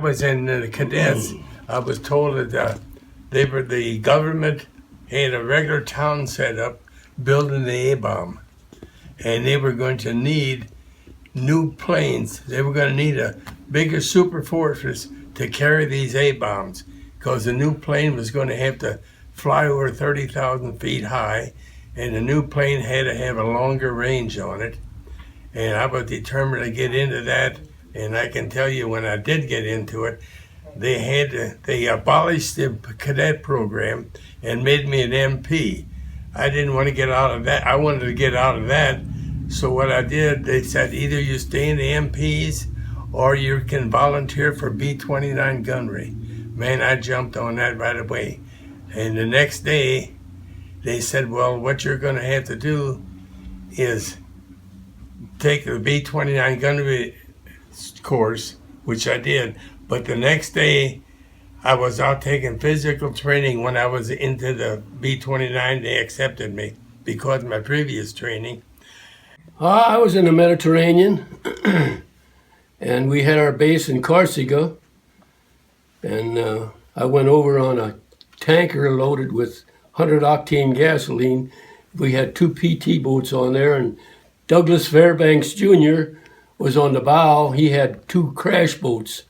I was in the cadets. I was told that the government had a regular town set up building the A-bomb, and they were going to need new planes. They were going to need a bigger super fortress to carry these A-bombs, because the new plane was going to have to fly over 30,000 feet high, and the new plane had to have a longer range on it. And I was determined to get into that. And I can tell you, when I did get into it, they abolished the cadet program and made me an MP. I didn't want to get out of that. I wanted to get out of that. So what I did, they said, either you stay in the MPs or you can volunteer for B-29 gunnery. Man, I jumped on that right away. And the next day, they said, well, what you're going to have to do is take the B-29 gunnery course, which I did. But the next day, I was out taking physical training. When I was into the B-29, they accepted me because of my previous training. I was in the Mediterranean, and we had our base in Corsica, and I went over on a tanker loaded with 100-octane gasoline. We had 2 PT boats on there, and Douglas Fairbanks Jr. was on the bow. He had 2 crash boats,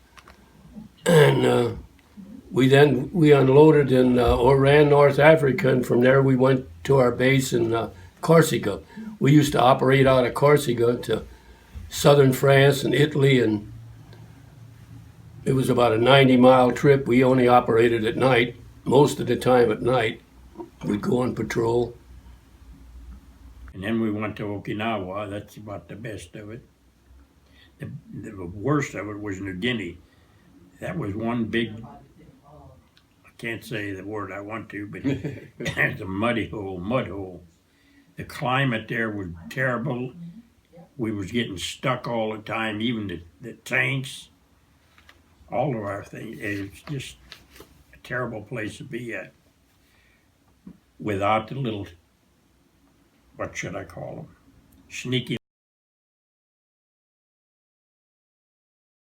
and we unloaded in Oran, North Africa, and from there we went to our base in Corsica. We used to operate out of Corsica to southern France and Italy, and it was about a 90-mile trip. We only operated at night, most of the time at night. We'd go on patrol. And then we went to Okinawa. That's about the best of it. The worst of it was New Guinea. That was one big, I can't say the word I want to, but it's a mud hole. The climate there was terrible. We was getting stuck all the time, even the tanks, all of our things. It's just a terrible place to be at without the little, what should I call them, sneaky